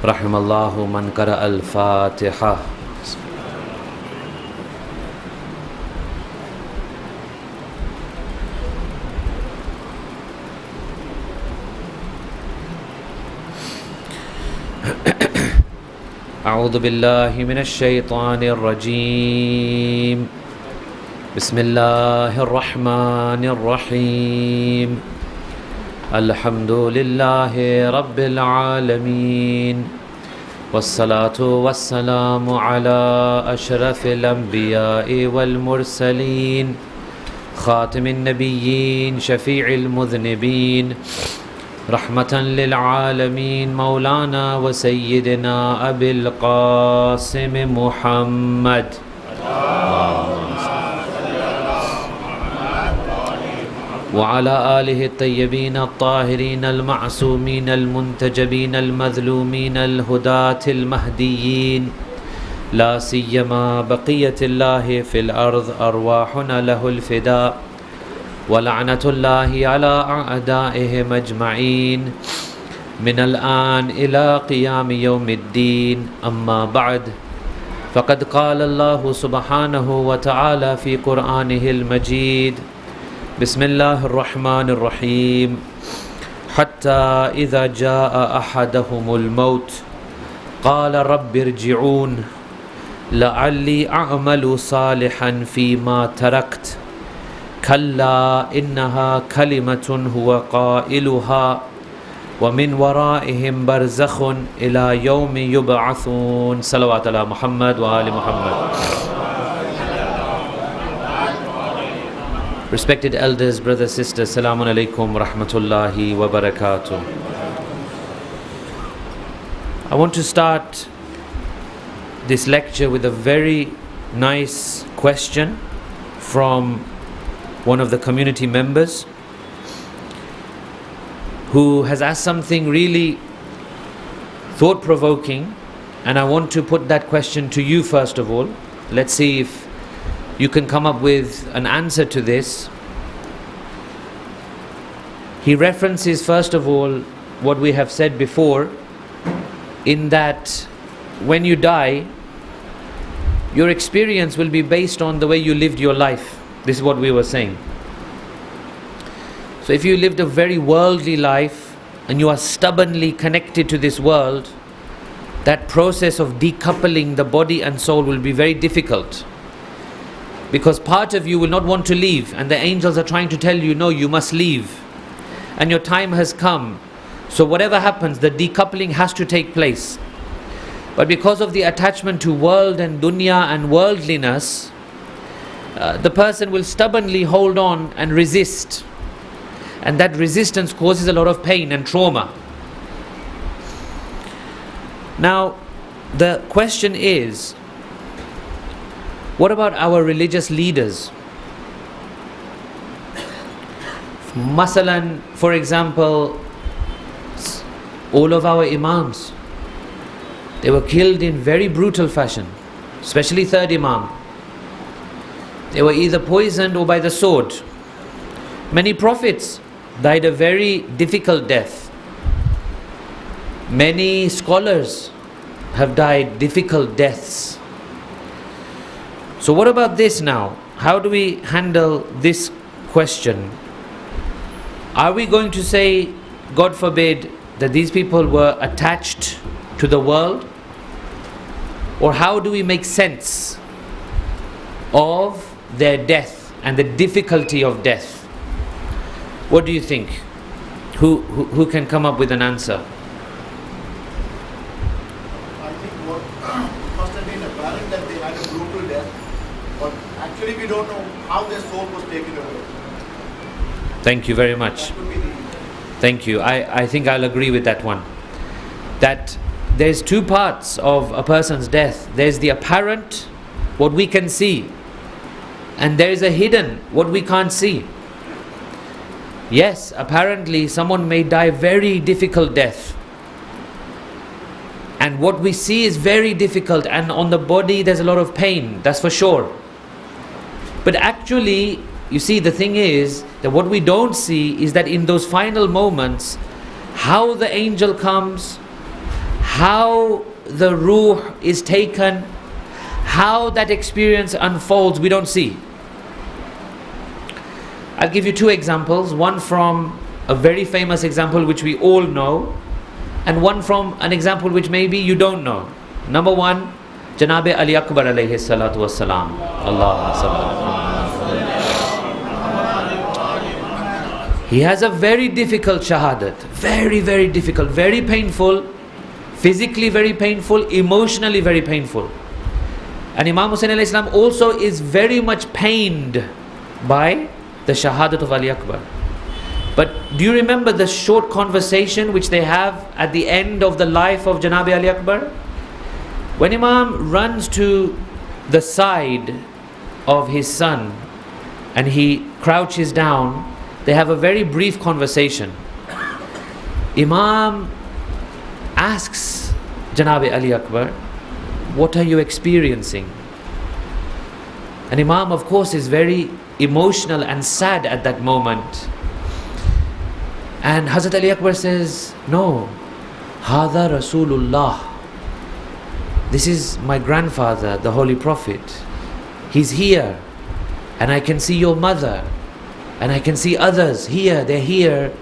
رحم الله من قرأ الفاتحة. أعوذ بالله من الشيطان الرجيم. بسم الله الرحمن الرحيم. الحمد لله رب العالمين، والصلاة والسلام على أشرف الأنبياء والمرسلين، خاتم النبيين، شفيع المذنبين، رحمة للعالمين، مولانا وسيدنا أبي القاسم محمد. وعلى آله الطيبين الطاهرين المعصومين المنتجبين المذلومين الهداة المهديين، لا سيما بقية الله في الأرض، أرواحنا له الفداء، ولعنة الله على أعدائهم أجمعين من الآن إلى قيام يوم الدين. أما بعد، فقد قال الله سبحانه وتعالى في قرآنه المجيد: بسم الله الرحمن الرحيم. حتى إذا جاء أحدهم الموت قال رب ارجعون لعلي أعمل صالحا فيما تركت كلا إنها كلمة هو قائلها ومن ورائهم برزخ إلى يوم يبعثون. صلوات على محمد وآل محمد. Respected elders, brothers, sisters, Assalamu alaikum wa rahmatullahi wa barakatuh. I want to start this lecture with a very nice question from one of the community members who has asked something really thought-provoking, and I want to put that question to you first of all. Let's see if you can come up with an answer to this. He references first of all what we have said before, in that when you die, your experience will be based on the way you lived your life. This is what we were saying. So if you lived a very worldly life and you are stubbornly connected to this world, that process of decoupling the body and soul will be very difficult, because part of you will not want to leave, and the angels are trying to tell you, no, you must leave, and your time has come. So whatever happens, the decoupling has to take place. But because of the attachment to world and dunya and worldliness, the person will stubbornly hold on and resist, and that resistance causes a lot of pain and trauma. Now the question is, what about our religious leaders? Masalan, for example, all of our imams, they were killed in very brutal fashion, especially third imam. They were either poisoned or by the sword. Many prophets died a very difficult death. Many scholars have died difficult deaths. So what about this now? How do we handle this question? Are we going to say, God forbid, that these people were attached to the world? Or how do we make sense of their death and the difficulty of death? What do you think? Who can come up with an answer? I think what must have been apparent that they had a brutal death, but actually we don't know how their soul was taken away. Thank you very much. That could be the... Thank you. I think I'll agree with that one. That there's two parts of a person's death. There's the apparent, what we can see, and there is a hidden, what we can't see. Yes, apparently someone may die very difficult death, and what we see is very difficult, and on the body there's a lot of pain, that's for sure. But actually, you see, the thing is that what we don't see is that in those final moments, how the angel comes, how the ruh is taken, how that experience unfolds, we don't see. I'll give you two examples, one from a very famous example which we all know, and one from an example which maybe you don't know. Number one, Janabe Ali Akbar alayhi salatu wassalam. Allahumma salli. He has a very difficult shahadat, very, very difficult, very painful, physically very painful, emotionally very painful. And Imam Hussain alayhi salam also is very much pained by the shahadat of Ali Akbar. But do you remember the short conversation which they have at the end of the life of Janabi Ali Akbar? When Imam runs to the side of his son and he crouches down, they have a very brief conversation. Imam asks Janabi Ali Akbar, what are you experiencing? And Imam, of course, is very emotional and sad at that moment. And Hazrat Ali Akbar says, no, Hada Rasulullah. This is my grandfather, the Holy Prophet. He's here. And I can see your mother. And I can see others here, they're here.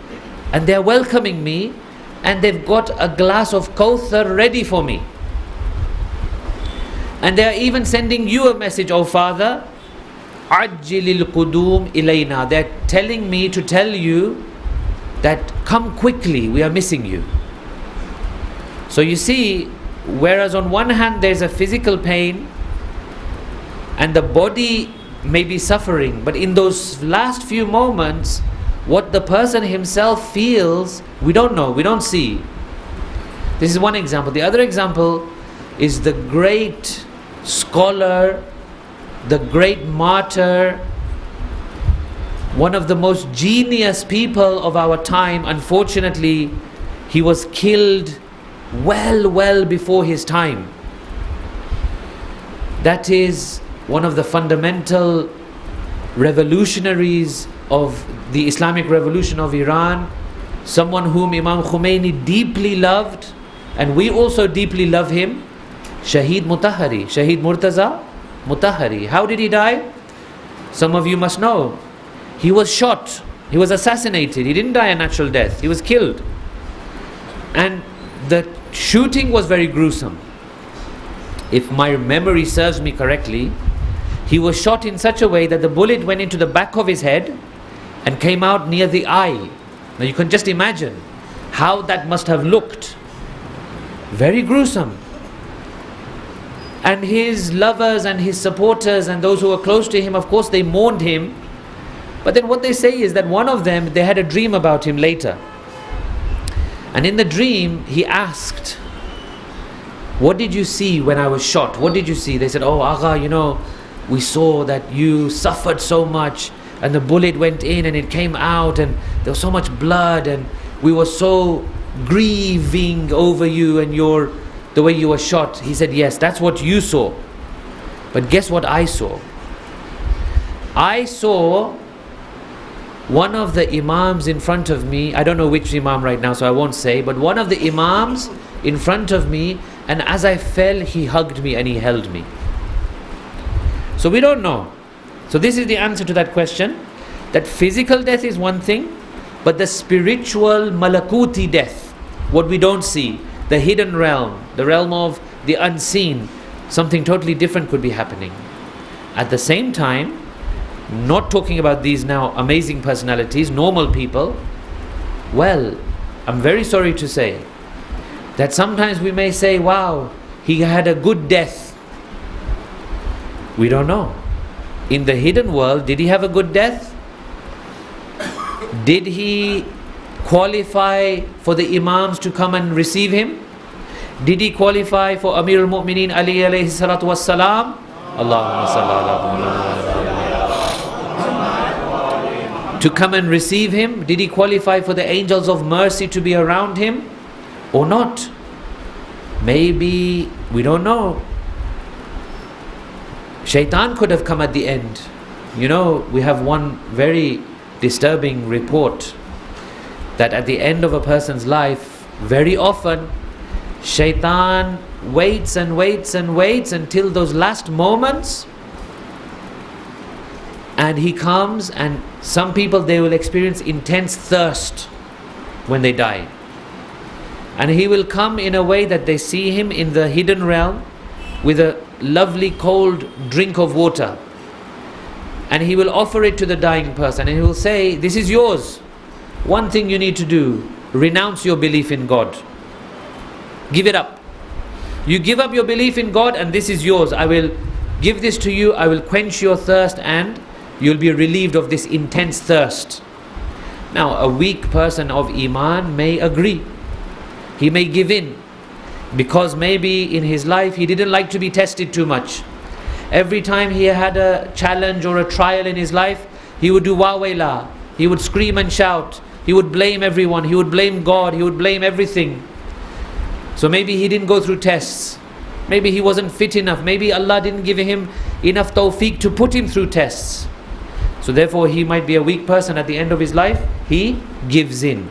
And they're welcoming me. And they've got a glass of Kauthar ready for me. And they're even sending you a message, oh Father, Ajjilil Qudum Ilayna. They're telling me to tell you that come quickly, we are missing you. So you see, whereas on one hand there's a physical pain and the body may be suffering, but in those last few moments, what the person himself feels, we don't know, we don't see. This is one example. The other example is the great scholar, the great martyr, one of the most genius people of our time. Unfortunately, he was killed well before his time. That is one of the fundamental revolutionaries of the Islamic Revolution of Iran, someone whom Imam Khomeini deeply loved, and we also deeply love him, Shaheed Mutahari, Shaheed Murtaza Mutahari. How did he die? Some of you must know. He was shot, he was assassinated, he didn't die a natural death, he was killed. And the shooting was very gruesome. If my memory serves me correctly, he was shot in such a way that the bullet went into the back of his head and came out near the eye. Now you can just imagine how that must have looked. Very gruesome. And his lovers and his supporters and those who were close to him, of course, they mourned him. But then what they say is that one of them, they had a dream about him later. And in the dream, he asked, what did you see when I was shot? What did you see? They said, oh, Agha, we saw that you suffered so much and the bullet went in and it came out and there was so much blood and we were so grieving over you and the way you were shot. He said, yes, that's what you saw. But guess what I saw? I saw one of the imams in front of me, I don't know which imam right now, so I won't say, but one of the imams in front of me, and as I fell, he hugged me and he held me. So we don't know. So this is the answer to that question, that physical death is one thing, but the spiritual malakuti death, what we don't see, the hidden realm, the realm of the unseen, something totally different could be happening. At the same time, not talking about these now amazing personalities, normal people, well, I'm very sorry to say that sometimes we may say, wow, he had a good death. We don't know. In the hidden world, did he have a good death? Did he qualify for the imams to come and receive him? Did he qualify for Amir al-Mu'mineen Ali alayhi salatu wassalam? Allahumma salli ala Muhammad. To come and receive him? Did he qualify for the angels of mercy to be around him or not? Maybe, we don't know. Shaitan could have come at the end. We have one very disturbing report that at the end of a person's life, very often, Shaitan waits and waits and waits until those last moments, and he comes, and some people, they will experience intense thirst when they die. And he will come in a way that they see him in the hidden realm with a lovely cold drink of water. And he will offer it to the dying person, and he will say, this is yours. One thing you need to do, renounce your belief in God. Give it up. You give up your belief in God, and this is yours. I will give this to you. I will quench your thirst, and you'll be relieved of this intense thirst. Now, a weak person of Iman may agree. He may give in, because maybe in his life he didn't like to be tested too much. Every time he had a challenge or a trial in his life, he would do wawela. He would scream and shout. He would blame everyone. He would blame God. He would blame everything. So maybe he didn't go through tests. Maybe he wasn't fit enough. Maybe Allah didn't give him enough tawfiq to put him through tests. So therefore he might be a weak person at the end of his life. He gives in.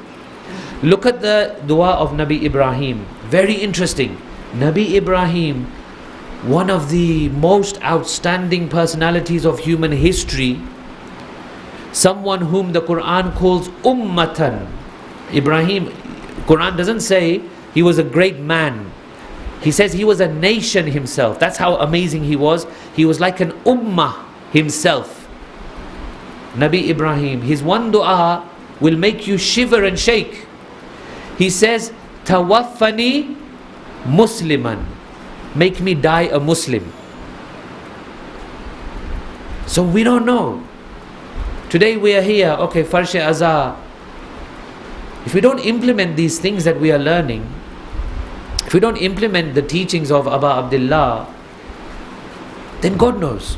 Look at the dua of Nabi Ibrahim. Very interesting. Nabi Ibrahim, one of the most outstanding personalities of human history, someone whom the Quran calls ummatan. Ibrahim, Quran doesn't say he was a great man. He says he was a nation himself. That's how amazing he was. He was like an ummah himself. Nabi Ibrahim, his one dua will make you shiver and shake. He says, Tawaffani Musliman. Make me die a Muslim. So we don't know. Today we are here, okay, Farsh Azhar. If we don't implement these things that we are learning, if we don't implement the teachings of Abba Abdullah, then God knows.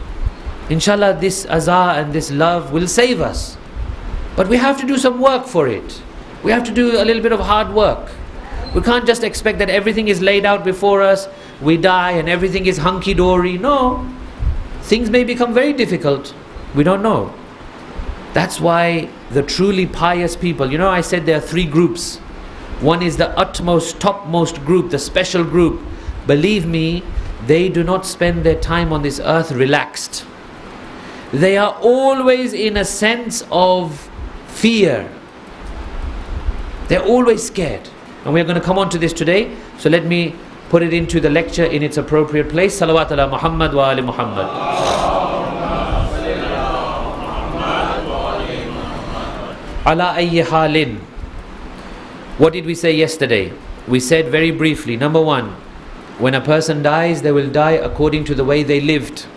Inshallah, this azhar and this love will save us. But we have to do some work for it. We have to do a little bit of hard work. We can't just expect that everything is laid out before us, we die and everything is hunky-dory. No. Things may become very difficult. We don't know. That's why the truly pious people, I said there are three groups. One is the utmost, topmost group, the special group. Believe me, they do not spend their time on this earth relaxed. They are always in a sense of fear. They're always scared. And we're going to come on to this today. So let me put it into the lecture in its appropriate place. Salawat ala Muhammad wa ali Muhammad. Ala ayyi halin. What did we say yesterday? We said very briefly, number one, when a person dies, they will die according to the way they lived.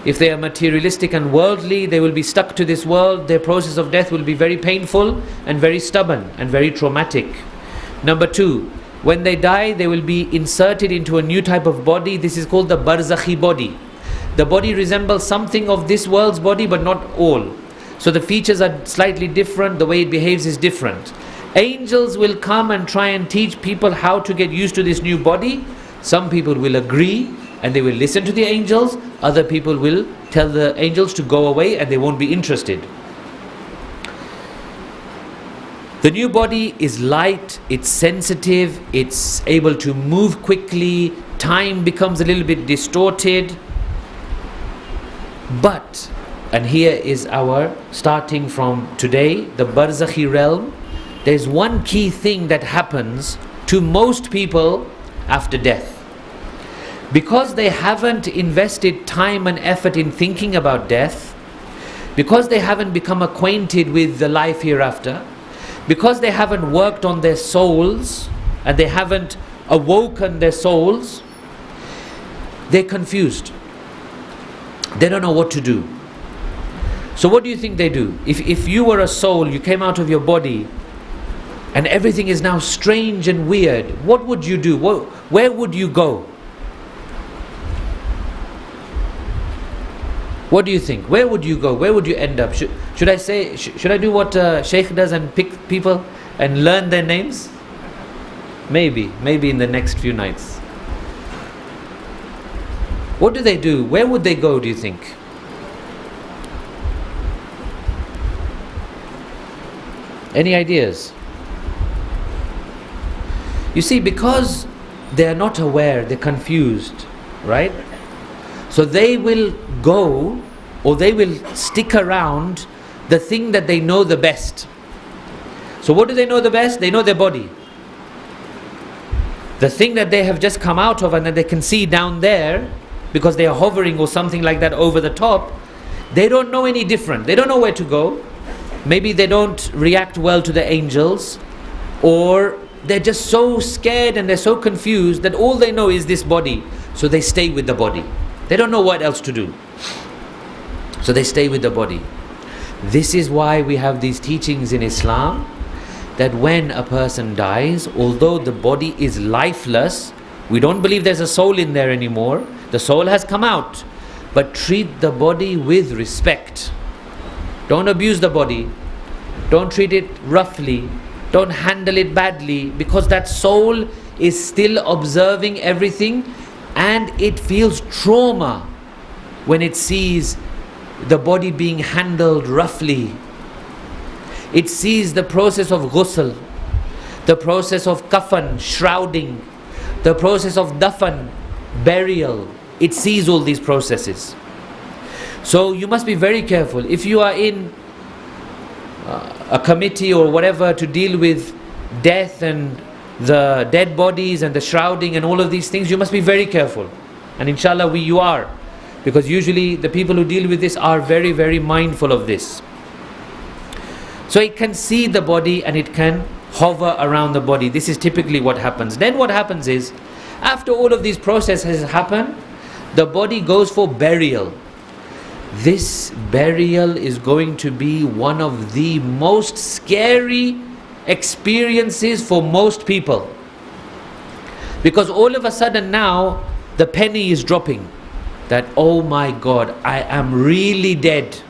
If they are materialistic and worldly, they will be stuck to this world. Their process of death will be very painful and very stubborn and very traumatic. Number two, when they die, they will be inserted into a new type of body. This is called the Barzakhi body. The body resembles something of this world's body, but not all. So the features are slightly different, the way it behaves is different. Angels will come and try and teach people how to get used to this new body. Some people will agree and they will listen to the angels. Other people will tell the angels to go away and they won't be interested. The new body is light, it's sensitive, it's able to move quickly, time becomes a little bit distorted. But, and here is our starting from today, the Barzakhi realm. There's one key thing that happens to most people after death. Because they haven't invested time and effort in thinking about death, because they haven't become acquainted with the life hereafter, because they haven't worked on their souls and they haven't awoken their souls, they're confused. They don't know what to do. So what do you think they do? If you were a soul, you came out of your body and everything is now strange and weird, what would you do? Where would you go? What do you think? Where would you go? Where would you end up? Should I say? Should I do what Shaykh does and pick people and learn their names? Maybe in the next few nights. What do they do? Where would they go, do you think? Any ideas? You see, because they are not aware, they're confused, right? So they will go, or they will stick around the thing that they know the best. So what do they know the best? They know their body. The thing that they have just come out of and that they can see down there, because they are hovering or something like that over the top, they don't know any different. They don't know where to go. Maybe they don't react well to the angels, or they're just so scared and they're so confused that all they know is this body. So they stay with the body. They don't know what else to do. So they stay with the body. This is why we have these teachings in Islam, that when a person dies, although the body is lifeless, we don't believe there's a soul in there anymore. The soul has come out. But treat the body with respect. Don't abuse the body. Don't treat it roughly. Don't handle it badly, because that soul is still observing everything, and it feels trauma when it sees the body being handled roughly. It sees the process of ghusl, the process of kafan, shrouding, the process of dafan, burial. It sees all these processes. So you must be very careful. If you are in a committee or whatever to deal with death and the dead bodies and the shrouding and all of these things, you must be very careful. And inshallah you are. Because usually the people who deal with this are very, very mindful of this. So it can see the body and it can hover around the body. This is typically what happens. Then what happens is, after all of these processes happen, the body goes for burial. This burial is going to be one of the most scary experiences for most people. Because all of a sudden now, the penny is dropping. That, oh my God, I am really dead.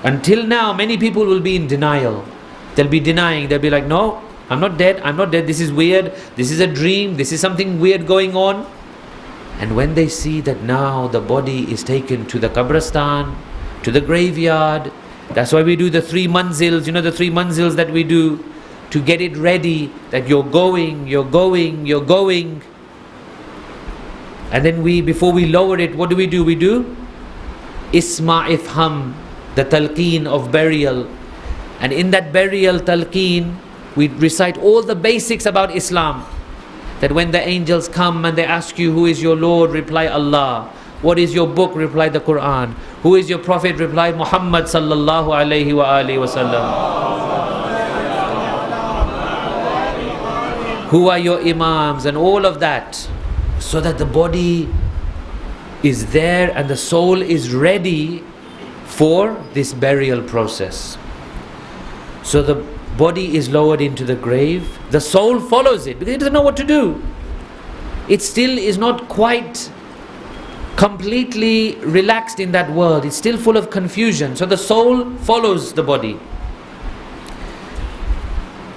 Until now, many people will be in denial. They'll be denying. They'll be like, no, I'm not dead. I'm not dead. This is weird. This is a dream. This is something weird going on. And when they see that now the body is taken to the qabristan, to the graveyard, that's why we do the 3 manzils, the 3 manzils that we do to get it ready, that you're going. And then before we lower it, what do? We do Isma Ifham, the talqeen of burial. And in that burial talqeen, we recite all the basics about Islam. That when the angels come and they ask you, who is your Lord? Reply, Allah. What is your book? Reply, the Quran. Who is your Prophet? Reply, Muhammad sallallahu alayhi wa alihi wa sallam. Who are your imams? And all of that. So that the body is there and the soul is ready for this burial process. So the body is lowered into the grave. The soul follows it because it doesn't know what to do. It still is not quite completely relaxed in that world. It's still full of confusion. So the soul follows the body.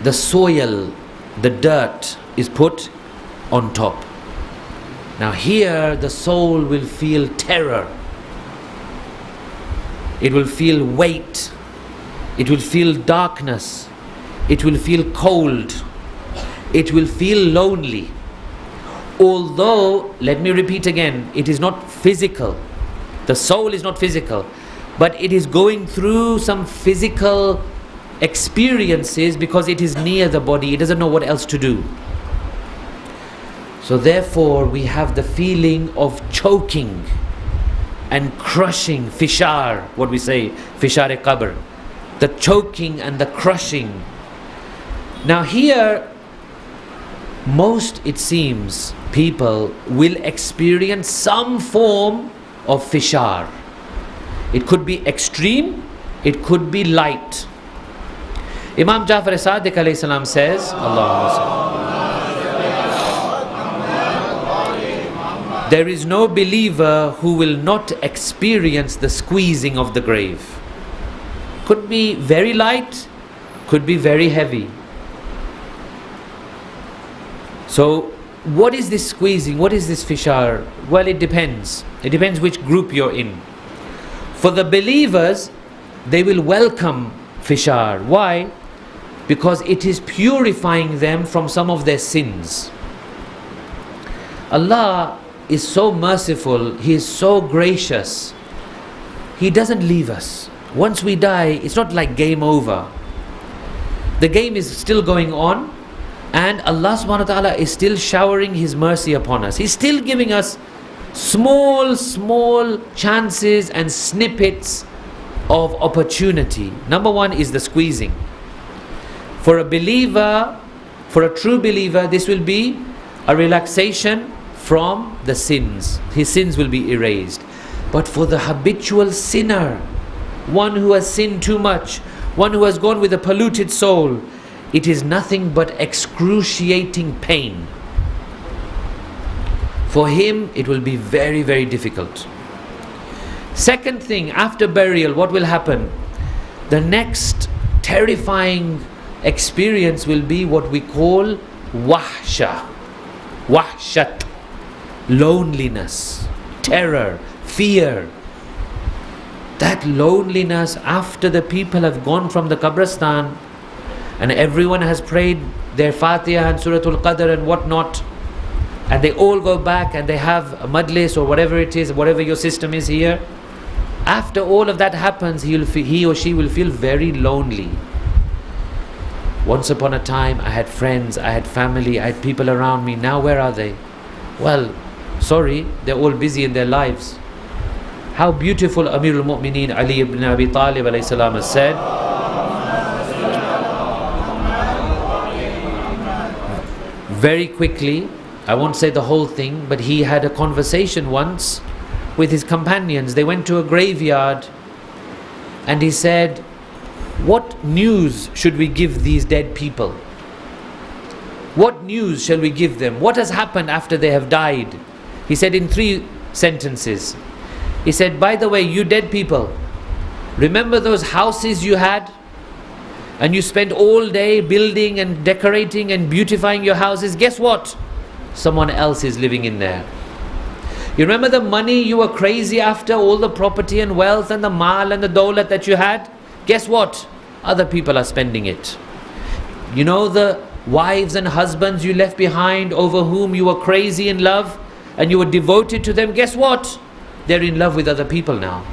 The soil, the dirt is put on top. Now here the soul will feel terror. It will feel weight. It will feel darkness. It will feel cold. It will feel lonely. Although, let me repeat again, it is not physical. The soul is not physical. But it is going through some physical experiences because it is near the body. It doesn't know what else to do. So therefore, we have the feeling of choking and crushing, fishar, what we say, fishar-e-qabr. The choking and the crushing. Now here, most, it seems, people will experience some form of fishar. It could be extreme, it could be light. Imam Jafar Sadiq alayhi salam says, there is no believer who will not experience the squeezing of the grave. Could be very light, could be very heavy. So what is this squeezing? What is this fishar? Well, it depends. It depends which group you're in. For the believers, they will welcome fishar. Why? Because it is purifying them from some of their sins. Allah is so merciful, He is so gracious. He doesn't leave us. Once we die, it's not like game over. The game is still going on, and Allah subhanahu wa ta'ala is still showering His mercy upon us. He's still giving us small chances and snippets of opportunity. Number one is the squeezing. For a believer, for a true believer, this will be a relaxation from the sins. His sins will be erased. But for the habitual sinner, one who has sinned too much, one who has gone with a polluted soul, it is nothing but excruciating pain. For him, it will be very, very difficult. Second thing, after burial, what will happen? The next terrifying experience will be what we call wahsha, wahshat, loneliness, terror, fear. That loneliness after the people have gone from the Qabristan and everyone has prayed their Fatiha and Suratul Qadr and whatnot, and they all go back and they have a Majalis or whatever it is, whatever your system is here. After all of that happens, he or she will feel very lonely. Once upon a time, I had friends, I had family, I had people around me. Now where are they? Well, sorry, they're all busy in their lives. How beautiful Amirul Mu'mineen Ali ibn Abi Talib alayhi salam has said, very quickly, I won't say the whole thing, but he had a conversation once with his companions. They went to a graveyard and he said, what news should we give these dead people? What news shall we give them? What has happened after they have died? He said in 3 sentences. He said, by the way, you dead people, remember those houses you had? And you spent all day building and decorating and beautifying your houses. Guess what? Someone else is living in there. You remember the money you were crazy after, all the property and wealth and the mal and the dawlat that you had? Guess what? Other people are spending it. You know the wives and husbands you left behind over whom you were crazy in love and you were devoted to them? Guess what? They're in love with other people now.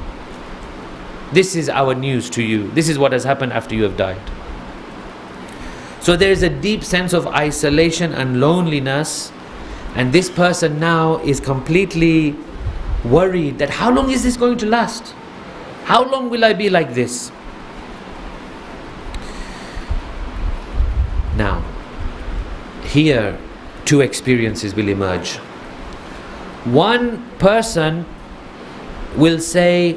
This is our news to you. This is what has happened after you have died. So there is a deep sense of isolation and loneliness, and this person now is completely worried that how long is this going to last? How long will I be like this? Now, here 2 experiences will emerge. One person will say,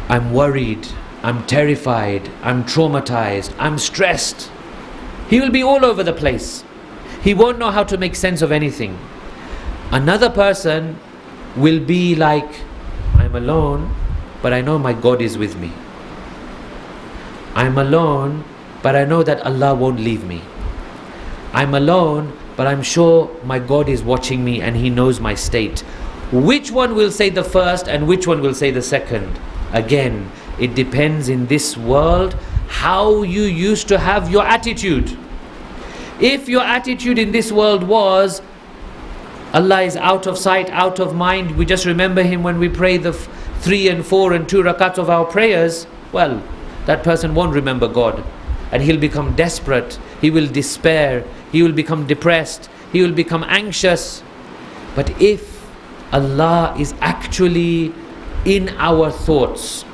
I'm worried, I'm terrified, I'm traumatized, I'm stressed. He will be all over the place. He won't know how to make sense of anything. Another person will be like, I'm alone, but I know my God is with me. I'm alone, but I know that Allah won't leave me. I'm alone, but I'm sure my God is watching me and He knows my state. Which one will say the first and which one will say the second? Again, it depends in this world how you used to have your attitude. If your attitude in this world was, Allah is out of sight, out of mind, we just remember Him when we pray the 3 and 4 and 2 rakats of our prayers, well, that person won't remember God. And he'll become desperate, he will despair, he will become depressed, he will become anxious. But if Allah is actually in our thoughts,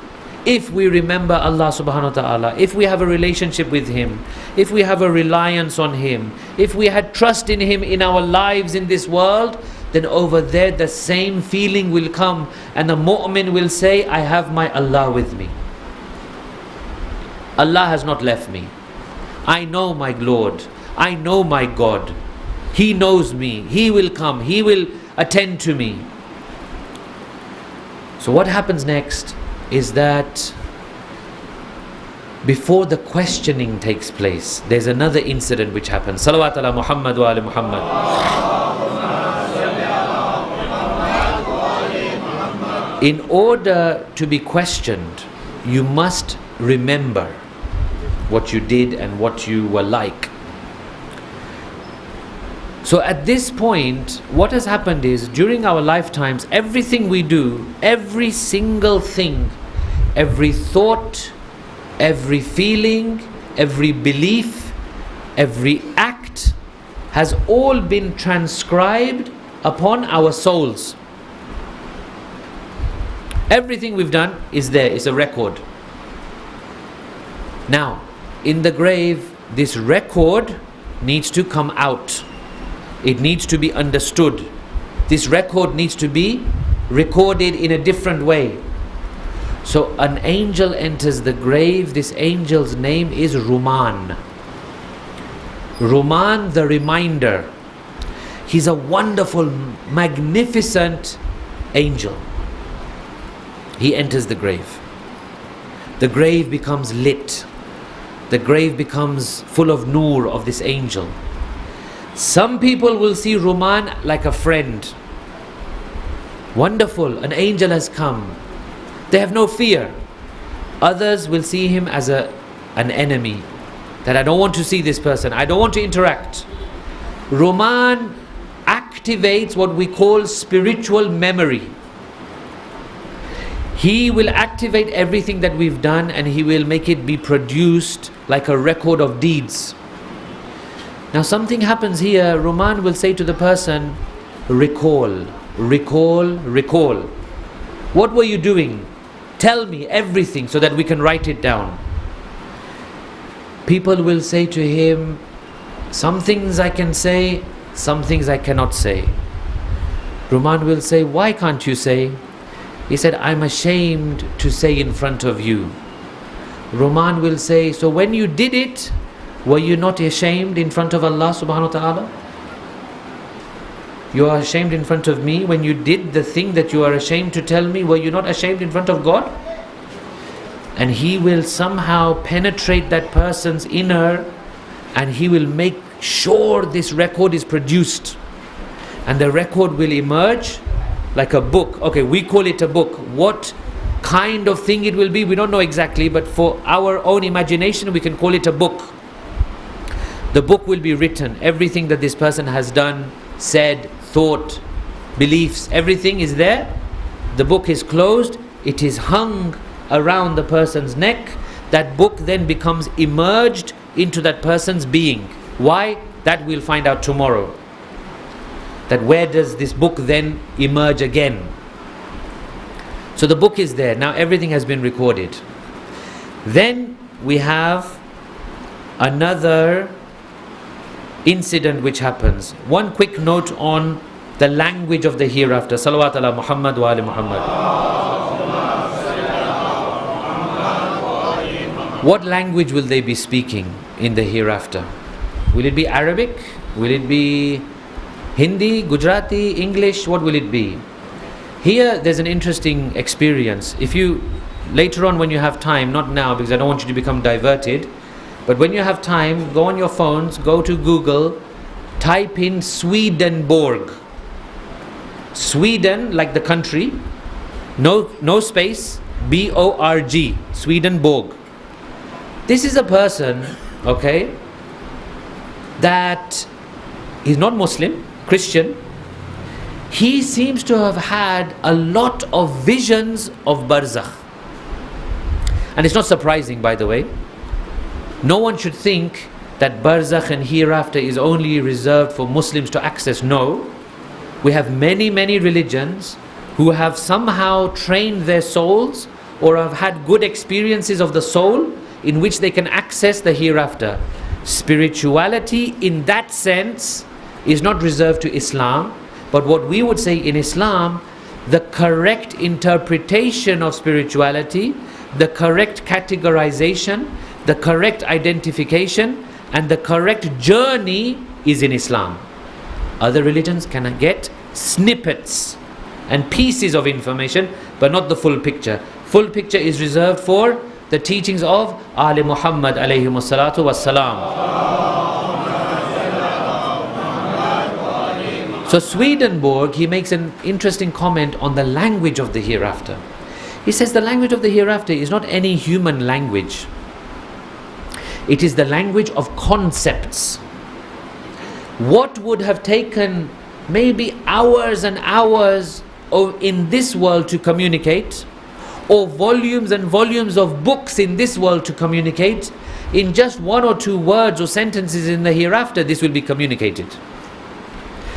if we remember Allah subhanahu wa ta'ala, if we have a relationship with Him, if we have a reliance on Him, if we had trust in Him in our lives in this world, then over there the same feeling will come and the mu'min will say, I have my Allah with me. Allah has not left me. I know my Lord. I know my God. He knows me. He will come. He will attend to me. So what happens next is that before the questioning takes place, there's another incident which happens. Salawat ala Muhammad wa ala Muhammad. In order to be questioned, you must remember what you did and what you were like. So at this point, what has happened is, during our lifetimes, everything we do, every single thing, every thought, every feeling, every belief, every act has all been transcribed upon our souls. Everything we've done is there, it's a record. Now, in the grave, this record needs to come out. It needs to be understood. This record needs to be recorded in a different way. So an angel enters the grave. This angel's name is Ruman. Ruman, the reminder. He's a wonderful, magnificent angel. He enters the grave. The grave becomes lit. The grave becomes full of nur of this angel. Some people will see Ruman like a friend. Wonderful, an angel has come. They have no fear. Others will see him as an enemy. That I don't want to see this person, I don't want to interact. Ruman activates what we call spiritual memory. He will activate everything that we've done and he will make it be produced like a record of deeds. Now something happens here. Ruman will say to the person, recall, recall, recall. What were you doing? Tell me everything so that we can write it down. People will say to him, some things I can say, some things I cannot say. Ruman will say, why can't you say? He said, I'm ashamed to say in front of you. Ruman will say, so when you did it, were you not ashamed in front of Allah subhanahu wa ta'ala? You are ashamed in front of me when you did the thing that you are ashamed to tell me. Were you not ashamed in front of God? And he will somehow penetrate that person's inner and he will make sure this record is produced. And the record will emerge like a book. Okay, we call it a book. What kind of thing it will be, we don't know exactly, but for our own imagination, we can call it a book. The book will be written. Everything that this person has done, said, thought, beliefs, everything is there. The book is closed. It is hung around the person's neck. That book then becomes immersed into that person's being. Why? That we'll find out tomorrow. That where does this book then emerge again? So the book is there. Now everything has been recorded. Then we have another incident which happens. One quick note on the language of the hereafter. Salawat ala Muhammad wa ali Muhammad. What language will they be speaking in the hereafter? Will it be Arabic? Will it be Hindi, Gujarati, English? What will it be? Here there's an interesting experience. If you, later on when you have time, not now because I don't want you to become diverted, but when you have time, go on your phones, go to Google, type in Swedenborg. Sweden, like the country, no space, B-O-R-G, Swedenborg. This is a person, okay, that is not Muslim, Christian. He seems to have had a lot of visions of Barzakh. And it's not surprising, by the way. No one should think that Barzakh and hereafter is only reserved for Muslims to access. No. We have many, many religions who have somehow trained their souls or have had good experiences of the soul in which they can access the hereafter. Spirituality in that sense is not reserved to Islam, but what we would say in Islam, the correct interpretation of spirituality, the correct categorization, the correct identification, and the correct journey is in Islam. Other religions can get snippets and pieces of information, but not the full picture. Full picture is reserved for the teachings of Ali Muhammad alayhi wassalatu wassalam. So Swedenborg, he makes an interesting comment on the language of the hereafter. He says the language of the hereafter is not any human language. It is the language of concepts. what would have taken maybe hours and hours in this world to communicate, or volumes and volumes of books in this world to communicate, in just one or two words or sentences in the hereafter, this will be communicated.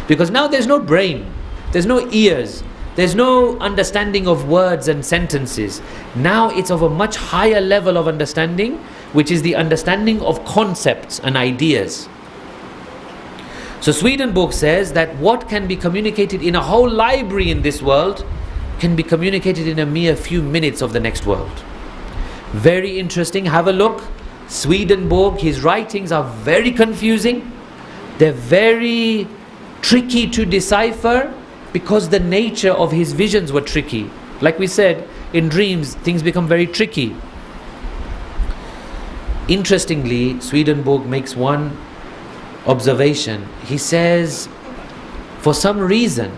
Because now there's no brain, there's no ears, there's no understanding of words and sentences. Now it's of a much higher level of understanding, which is the understanding of concepts and ideas. So Swedenborg says that what can be communicated in a whole library in this world can be communicated in a mere few minutes of the next world. Very interesting. Have a look. Swedenborg, his writings are very confusing. They're very tricky to decipher because the nature of his visions were tricky. Like we said, in dreams, things become very tricky. Interestingly, Swedenborg makes one observation. He says, for some reason,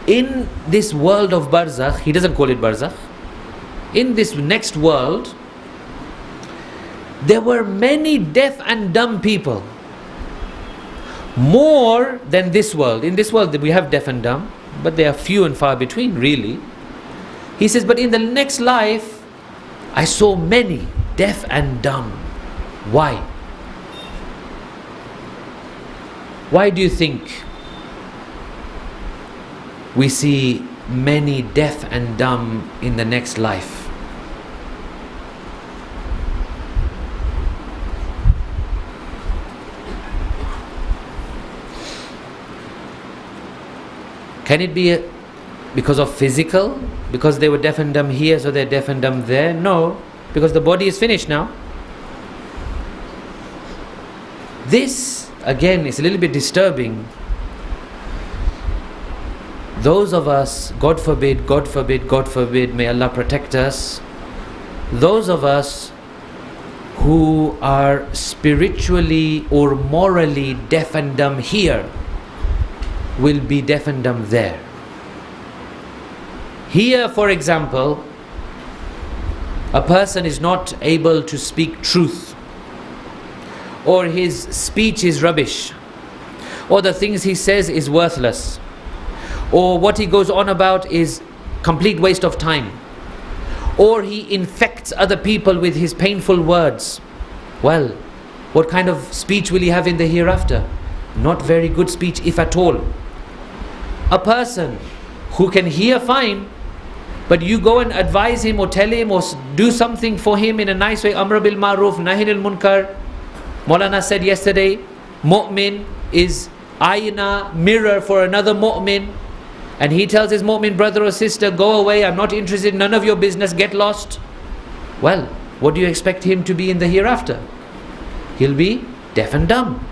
in this world of Barzakh, he doesn't call it Barzakh, in this next world, there were many deaf and dumb people. More than this world. In this world we have deaf and dumb, but they are few and far between, really. He says, but in the next life, I saw many deaf and dumb. Why? Why do you think we see many deaf and dumb in the next life? Can it be because of physical? Because they were deaf and dumb here, so they're deaf and dumb there? No, because the body is finished now. This, again, is a little bit disturbing. Those of us, God forbid, God forbid, God forbid, may Allah protect us, those of us who are spiritually or morally deaf and dumb here will be deaf and dumb there. Here, for example, a person is not able to speak truth, or his speech is rubbish, or the things he says is worthless, or what he goes on about is complete waste of time, or he infects other people with his painful words. Well, what kind of speech will he have in the hereafter? Not very good speech, if at all. A person who can hear fine, but you go and advise him or tell him or do something for him in a nice way, Amr bil Maruf, Nahi al Munkar. Maulana said yesterday, mu'min is ayna, mirror for another mu'min, and he tells his mu'min brother or sister, go away, I'm not interested, none of your business, get lost. Well, what do you expect him to be in the hereafter? He'll be deaf and dumb.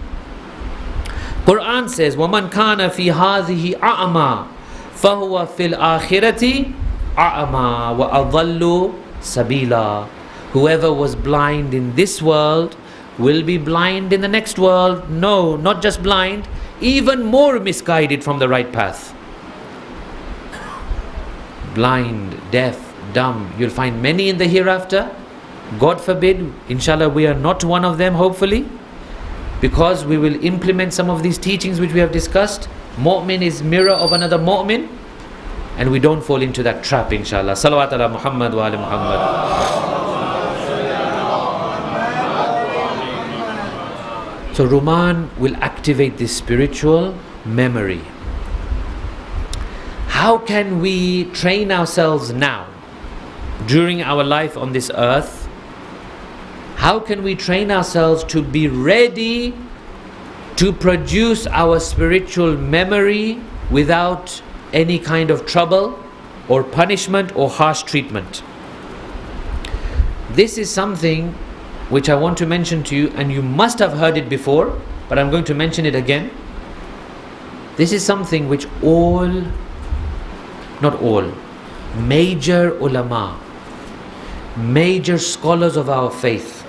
Quran says, وَمَنْ كَانَ فِي هَذِهِ أَعْمَى فَهُوَ فِي الْآخِرَةِ أَعْمَى وَأَضَلُّ سَبِيلًا. Whoever was blind in this world will be blind in the next world. No, not just blind, even more misguided from the right path. Blind, deaf, dumb, you'll find many in the hereafter. God forbid, inshallah we are not one of them, hopefully, because we will implement some of these teachings which we have discussed. Mu'min is mirror of another mu'min, and we don't fall into that trap, inshallah. Salawat ala Muhammad wa ala Muhammad. So Ruman will activate this spiritual memory. How can we train ourselves now, during our life on this earth? How can we train ourselves to be ready to produce our spiritual memory without any kind of trouble or punishment or harsh treatment? This is something which I want to mention to you, and you must have heard it before, but I'm going to mention it again. This is something which major ulama, major scholars of our faith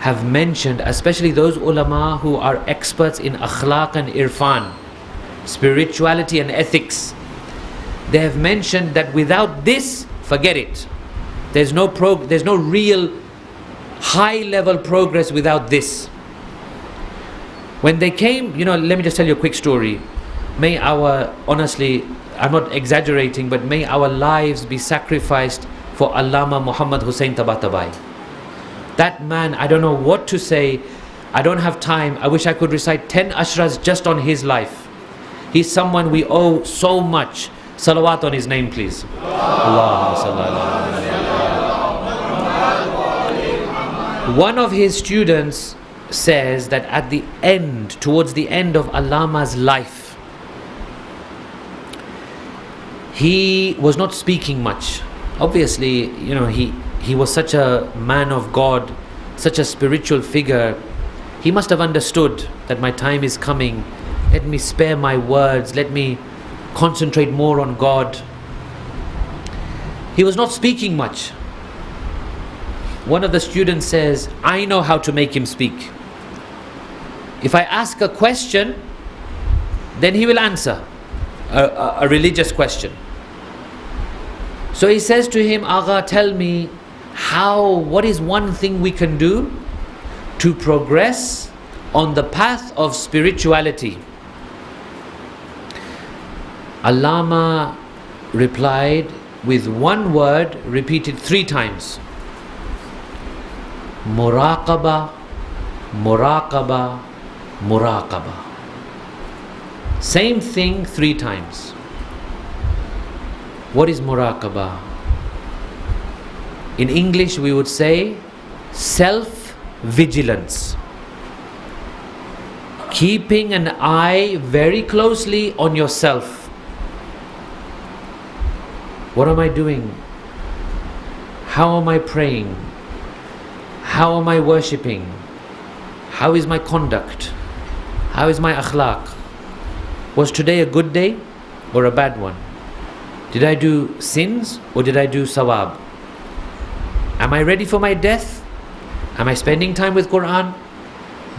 have mentioned, especially those ulama who are experts in akhlaq and irfan, spirituality and ethics. They have mentioned that without this, forget it. There's no real high level progress without this. When they came, let me just tell you a quick story. Honestly, I'm not exaggerating, but may our lives be sacrificed for Allama Muhammad Hussain Tabatabai. That man, I don't know what to say. I don't have time. I wish I could recite 10 ashras just on his life. He's someone we owe so much. Salawat on his name, please. Allahumma salli ala. One of his students says that at the end, towards the end of Allama's life, he was not speaking much. Obviously, he was such a man of God, such a spiritual figure. He must have understood that my time is coming. Let me spare my words. Let me concentrate more on God. He was not speaking much. One of the students says, I know how to make him speak. If I ask a question, then he will answer a religious question. So he says to him, Agha, tell me, what is one thing we can do to progress on the path of spirituality? Allama replied with one word, repeated 3 times. Muraqaba, muraqaba, muraqaba. Same thing 3 times. What is muraqaba? In English we would say self-vigilance. Keeping an eye very closely on yourself. What am I doing? How am I praying? How am I worshipping? How is my conduct? How is my akhlaq? Was today a good day or a bad one? Did I do sins or did I do sawab? Am I ready for my death? Am I spending time with Quran?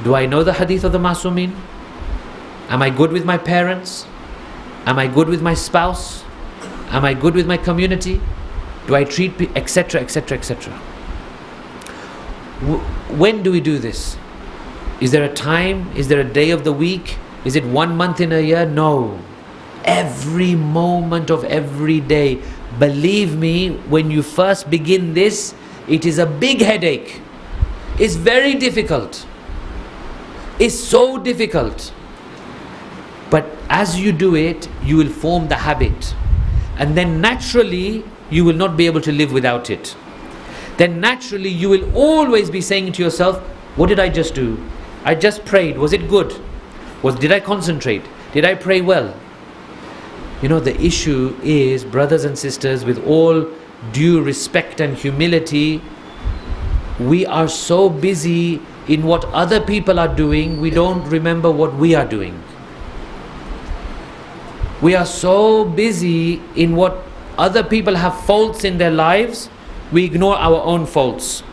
Do I know the hadith of the Masumin? Am I good with my parents? Am I good with my spouse? Am I good with my community? Do I treat people, etc., etc., etc. When do we do this? Is there a time? Is there a day of the week? Is it 1 month in a year? No. Every moment of every day. Believe me, when you first begin this, it is a big headache. It's very difficult. It's so difficult. But as you do it, you will form the habit. And then naturally, you will not be able to live without it. Then naturally, you will always be saying to yourself, what did I just do? I just prayed. Was it good? Did I concentrate? Did I pray well? The issue is, brothers and sisters, with all due respect and humility, we are so busy in what other people are doing, we don't remember what we are doing. We are so busy in what other people have faults in their lives, we ignore our own faults.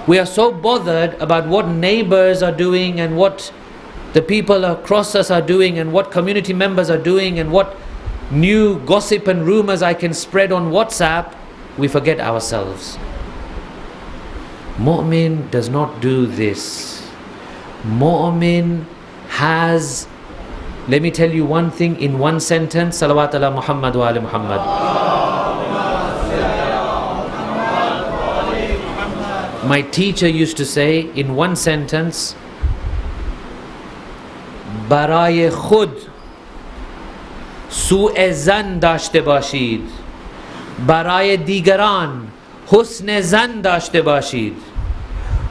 We are so bothered about what neighbors are doing and what the people across us are doing and what community members are doing and what new gossip and rumors I can spread on WhatsApp, we forget ourselves. Mu'min does not do this. Mu'min has, let me tell you one thing in one sentence, salawat ala Muhammad wa ali Muhammad. My teacher used to say in one sentence, Baraye khud su'e zan dashte bashid, Baraye digaran husne zan dashte bashid.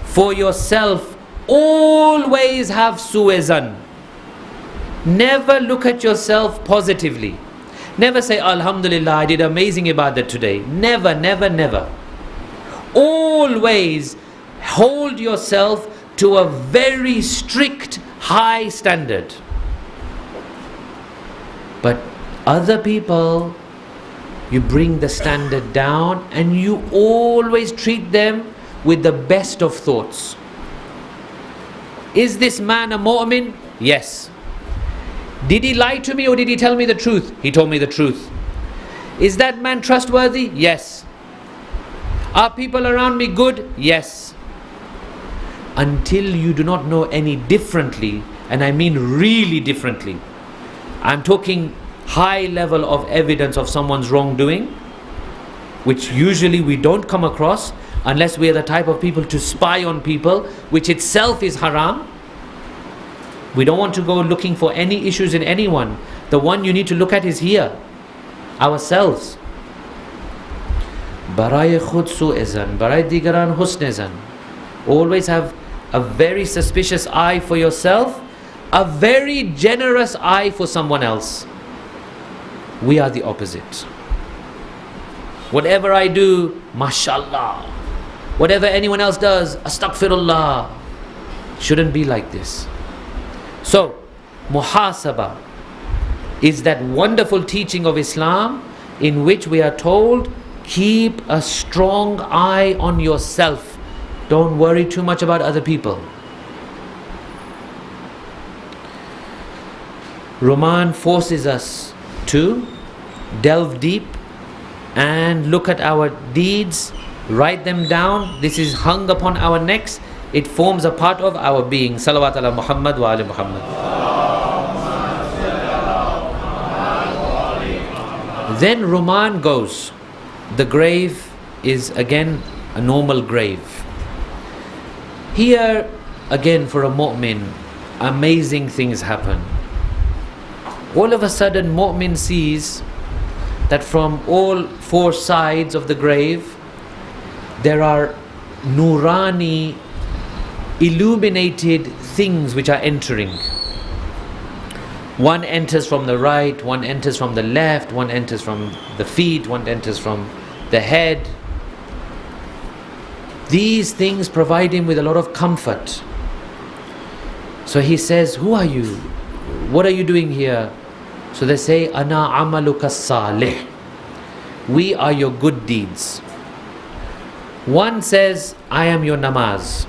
For yourself, always have su'e zan. Never look at yourself positively. Never say, Alhamdulillah, I did amazing ibadat today. Never, never, never. Always hold yourself to a very strict, high standard. But other people, you bring the standard down and you always treat them with the best of thoughts. Is this man a mu'min? Yes. Did he lie to me or did he tell me the truth? He told me the truth. Is that man trustworthy? Yes. Are people around me good? Yes. Until you do not know any differently, and I mean really differently. I'm talking high level of evidence of someone's wrongdoing, which usually we don't come across unless we are the type of people to spy on people, which itself is haram. We don't want to go looking for any issues in anyone. The one you need to look at is here, ourselves. Baraye khud su'ezan, baraye digaran husnezan. Always have a very suspicious eye for yourself, a very generous eye for someone else. We are the opposite. Whatever I do, mashallah. Whatever anyone else does, astaghfirullah. Shouldn't be like this. So, muhasaba is that wonderful teaching of Islam in which we are told, keep a strong eye on yourself. Don't worry too much about other people. Roman forces us to delve deep and look at our deeds, write them down. This is hung upon our necks. It forms a part of our being. Salawat ala Muhammad wa ali Muhammad. Then Roman goes. The grave is again a normal grave. Here again for a mu'min, amazing things happen. All of a sudden mu'min sees that from all four sides of the grave there are nurani, illuminated things which are entering. One enters from the right, one enters from the left, one enters from the feet, one enters from the head. These things provide him with a lot of comfort. So he says, who are you? What are you doing here? So they say, Ana amaluka salih. We are your good deeds. One says, I am your namaz.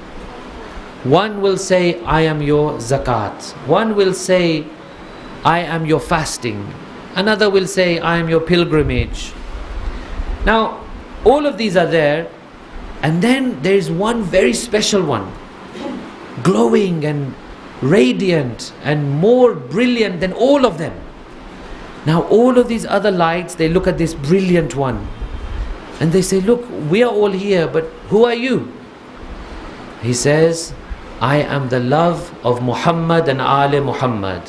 One will say, I am your zakat. One will say, I am your fasting. Another will say, I am your pilgrimage. Now, all of these are there, and then there is one very special one, glowing and radiant and more brilliant than all of them. Now, all of these other lights, they look at this brilliant one, and they say, look, we are all here, but who are you? He says, I am the love of Muhammad and Ali Muhammad.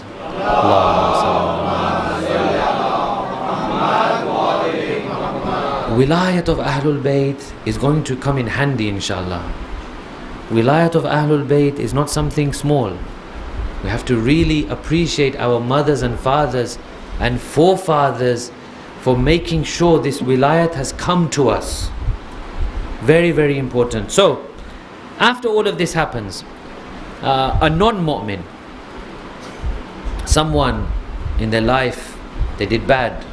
Wilayat of Ahlul Bayt is going to come in handy, inshallah. Wilayat of Ahlul Bayt is not something small. We have to really appreciate our mothers and fathers and forefathers for making sure this wilayat has come to us. Very, very important. So, after all of this happens, a non-mu'min, someone in their life, they did bad,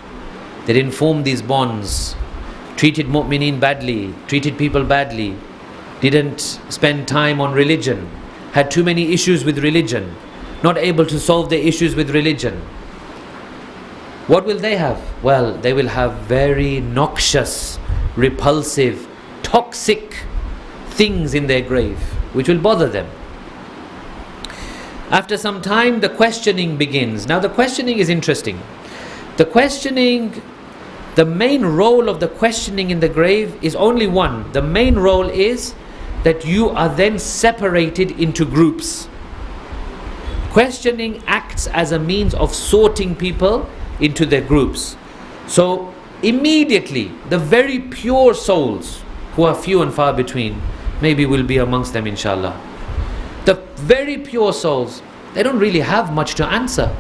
they didn't form these bonds, treated mu'mineen badly, treated people badly, didn't spend time on religion, had too many issues with religion, not able to solve their issues with religion. What will they have? Well, they will have very noxious, repulsive, toxic things in their grave, which will bother them. After some time, the questioning begins. Now, the questioning is interesting. The questioning, the main role of the questioning in the grave is only one. The main role is that you are then separated into groups. Questioning acts as a means of sorting people into their groups. So, immediately, the very pure souls, who are few and far between, maybe we'll be amongst them, inshallah. The very pure souls, they don't really have much to answer.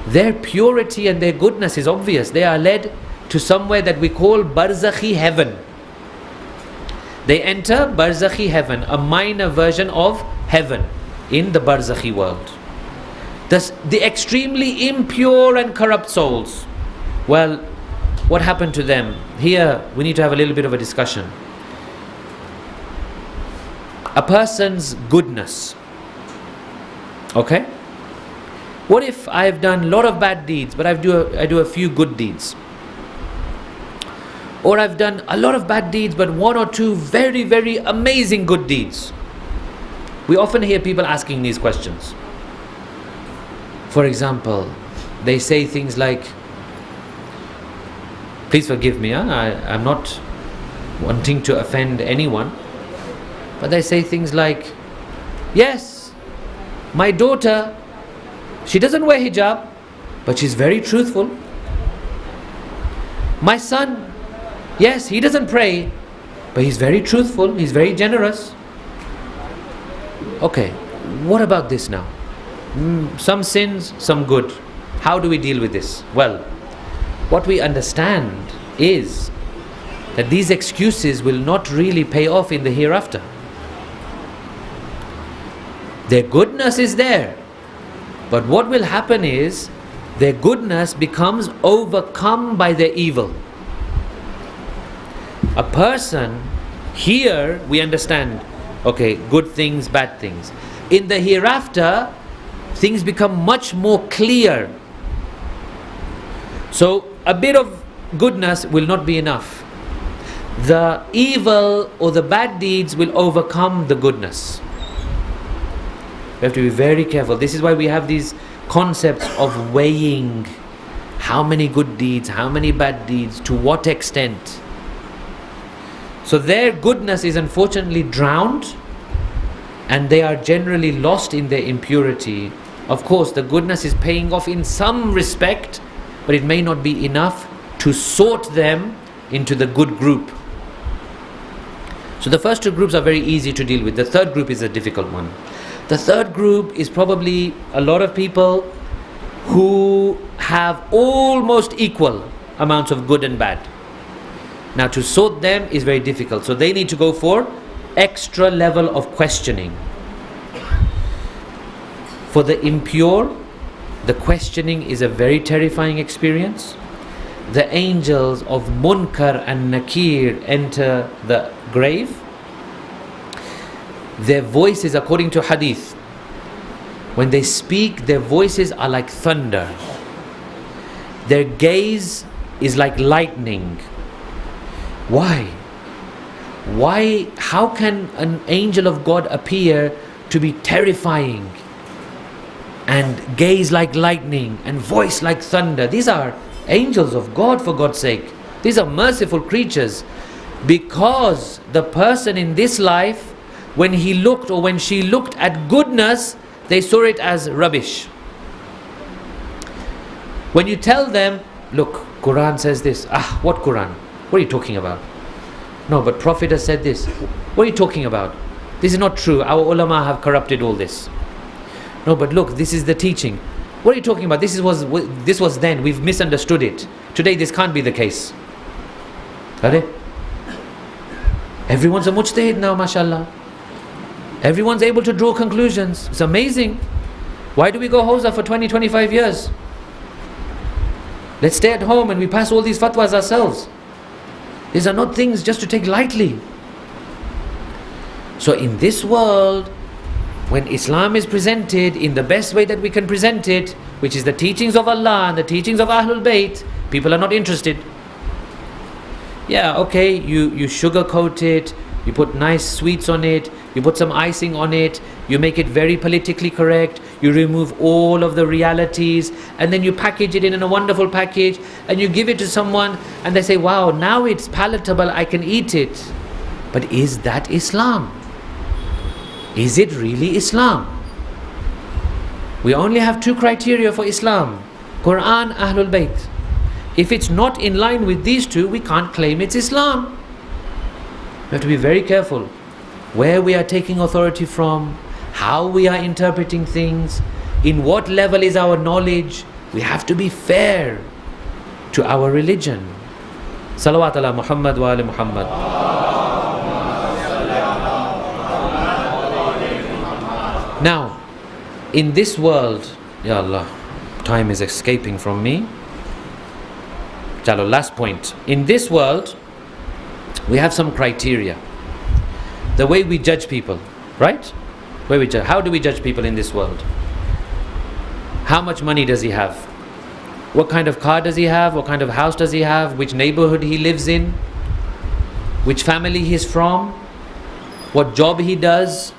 Their purity and their goodness is obvious. They are led to somewhere that we call Barzakhi heaven. They enter Barzakhi heaven, a minor version of heaven in the Barzakhi world. Thus, the extremely impure and corrupt souls, well, what happened to them? Here, we need to have a little bit of a discussion. A person's goodness. Okay? What if I've done a lot of bad deeds, but I do a few good deeds? Or I've done a lot of bad deeds, but one or two very, very amazing good deeds. We often hear people asking these questions. For example, they say things like, please forgive me, I'm not wanting to offend anyone, but they say things like, yes, my daughter, she doesn't wear hijab, but she's very truthful. My son, yes, he doesn't pray, but he's very truthful, he's very generous. Okay, what about this now? Some sins, some good. How do we deal with this? Well, what we understand is that these excuses will not really pay off in the hereafter. Their goodness is there, but what will happen is their goodness becomes overcome by their evil. A person, here we understand, okay, good things, bad things. In the hereafter, things become much more clear. So a bit of goodness will not be enough. The evil or the bad deeds will overcome the goodness. We have to be very careful. This is why we have these concepts of weighing how many good deeds, how many bad deeds, to what extent. So their goodness is unfortunately drowned, and they are generally lost in their impurity. Of course, the goodness is paying off in some respect, but it may not be enough to sort them into the good group. So the first two groups are very easy to deal with. The third group is a difficult one. The third group is probably a lot of people who have almost equal amounts of good and bad. Now to sort them is very difficult. So they need to go for extra level of questioning. For the impure, the questioning is a very terrifying experience. The angels of Munkar and Nakir enter the grave. Their voices, according to hadith, when they speak, their voices are like thunder. Their gaze is like lightning. Why? Why? How can an angel of God appear to be terrifying and gaze like lightning and voice like thunder? These are angels of God, for God's sake. These are merciful creatures. Because the person in this life, when he looked or when she looked at goodness, they saw it as rubbish. When you tell them, look, Quran says this. What Quran? What are you talking about? No, but Prophet has said this. What are you talking about? This is not true. Our ulama have corrupted all this. No, but look, this is the teaching. What are you talking about? This was then. We've misunderstood it. Today this can't be the case. Everyone's a mujtahid now, mashallah. Everyone's able to draw conclusions. It's amazing. Why do we go Khoja for 20, 25 years? Let's stay at home and we pass all these fatwas ourselves. These are not things just to take lightly. So in this world, when Islam is presented in the best way that we can present it, which is the teachings of Allah and the teachings of Ahlul Bayt, people are not interested. Yeah, okay, you sugarcoat it, you put nice sweets on it, you put some icing on it, you make it very politically correct, you remove all of the realities, and then you package it in a wonderful package, and you give it to someone, and they say, wow, now it's palatable, I can eat it. But is that Islam? Is it really Islam? We only have two criteria for Islam: Quran, Ahlul Bayt. If it's not in line with these two, we can't claim it's Islam. We have to be very careful where we are taking authority from, how we are interpreting things, in what level is our knowledge. We have to be fair to our religion. Salawat ala Muhammad wa ala Muhammad. Now, in this world, Ya Allah, time is escaping from me. Chalo, last point. In this world, we have some criteria. The way we judge people, right? How do we judge people in this world? How much money does he have? What kind of car does he have? What kind of house does he have? Which neighborhood he lives in? which family he's from, what job he does,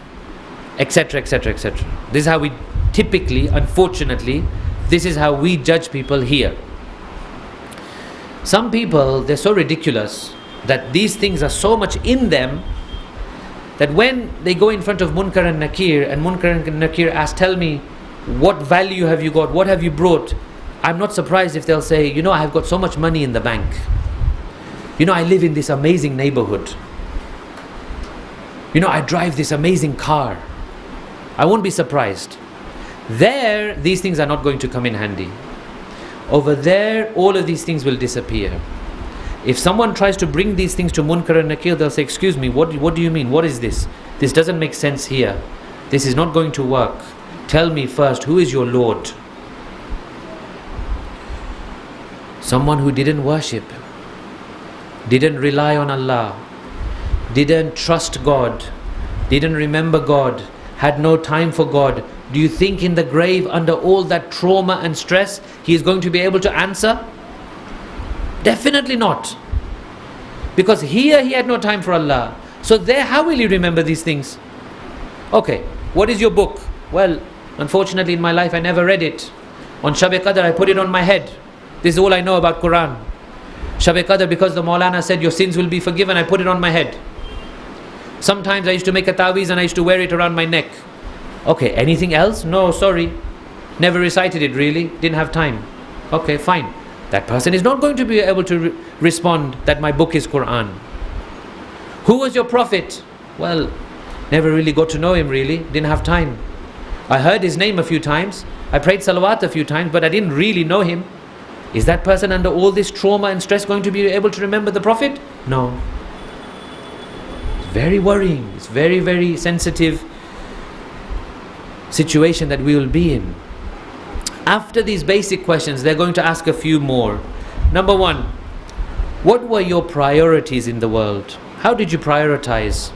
etc., etc., etc. This is how we typically, unfortunately, this is how we judge people here. Some people, they're so ridiculous that these things are so much in them that when they go in front of Munkar and Nakir, and Munkar and Nakir ask, tell me, what value have you got? What have you brought? I'm not surprised if they'll say, you know, I have got so much money in the bank. You know, I live in this amazing neighborhood. You know, I drive this amazing car. I won't be surprised. There, these things are not going to come in handy. Over there, all of these things will disappear. If someone tries to bring these things to Munkar and Nakir, they'll say, excuse me, what do you mean? What is this? This doesn't make sense here. This is not going to work. Tell me first, who is your Lord? Someone who didn't worship, didn't rely on Allah, didn't trust God, didn't remember God, had no time for God. Do you think in the grave, under all that trauma and stress, he is going to be able to answer? Definitely not. Because here he had no time for Allah. So there, how will you remember these things? Okay, what is your book? Well, unfortunately in my life I never read it. On Shab-e Qadr I put it on my head. This is all I know about Quran. Shab-e Qadr, because the Maulana said your sins will be forgiven, I put it on my head. Sometimes I used to make a taweez and I used to wear it around my neck. Okay, anything else? No, sorry. Never recited it really, didn't have time. Okay, fine. That person is not going to be able to respond that my book is Quran. Who was your prophet? Well, never really got to know him really, didn't have time. I heard his name a few times, I prayed salawat a few times, but I didn't really know him. Is that person under all this trauma and stress going to be able to remember the prophet? No. It's very worrying, it's very, very sensitive situation that we will be in. After these basic questions, they're going to ask a few more. Number one, what were your priorities in the world? How did you prioritize?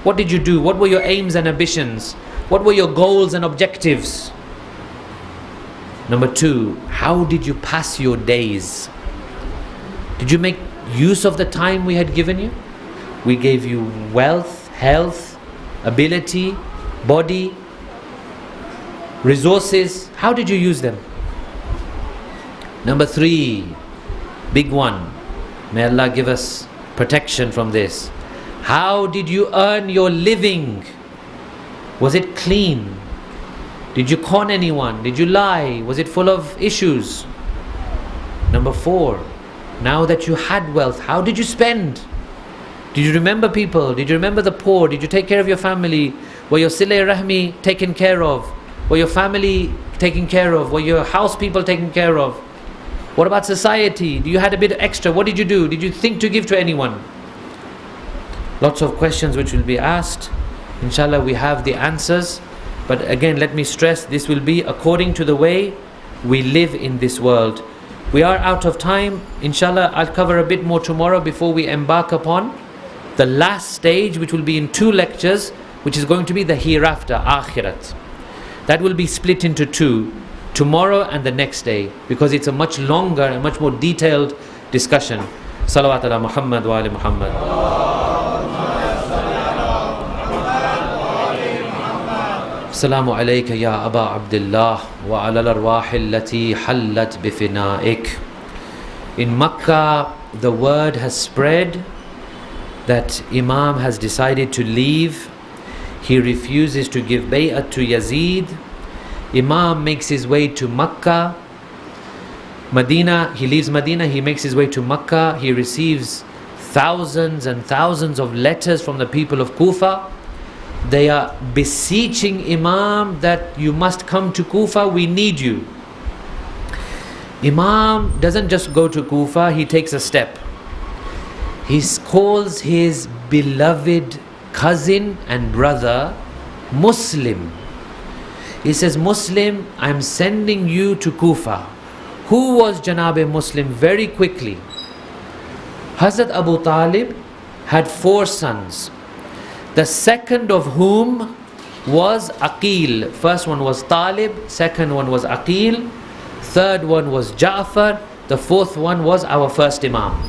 What did you do? What were your aims and ambitions? What were your goals and objectives? Number two, how did you pass your days? Did you make use of the time we had given you? We gave you wealth, health, ability, body, resources. How did you use them? Number three, big one. May Allah give us protection from this. How did you earn your living? Was it clean? Did you con anyone? Did you lie? Was it full of issues? Number four, now that you had wealth, how did you spend? Did you remember people? Did you remember the poor? Did you take care of your family? Were your Silay Rahmi taken care of? Were your family taken care of? Were your house people taken care of? What about society? Do you had a bit extra? What did you do? Did you think to give to anyone? Lots of questions which will be asked. Inshallah, we have the answers. But again, let me stress, this will be according to the way we live in this world. We are out of time. Inshallah, I'll cover a bit more tomorrow before we embark upon the last stage, which will be in 2 lectures, which is going to be the hereafter, akhirat. That will be split into 2, tomorrow and the next day, because it's a much longer and much more detailed discussion. Salawat ala Muhammad wa ali Muhammad. Assalamu alayka ya Aba Abdullah wa ala al-arwah allati hallat bifina'ik. In Makkah, the word has spread that Imam has decided to leave. He refuses to give bay'at to Yazid. Imam makes his way to Makkah. Medina, he leaves Medina, he makes his way to Makkah. He receives thousands and thousands of letters from the people of Kufa. They are beseeching Imam that you must come to Kufa, we need you. Imam doesn't just go to Kufa, he takes a step. He calls his beloved cousin and brother Muslim. He says, Muslim, I'm sending you to Kufa. Who was Janab-e Muslim? Very quickly. Hazrat Abu Talib had 4 sons. The second of whom was Aqil. First one was Talib, second one was Aqil, third one was Ja'far, the fourth one was our first Imam.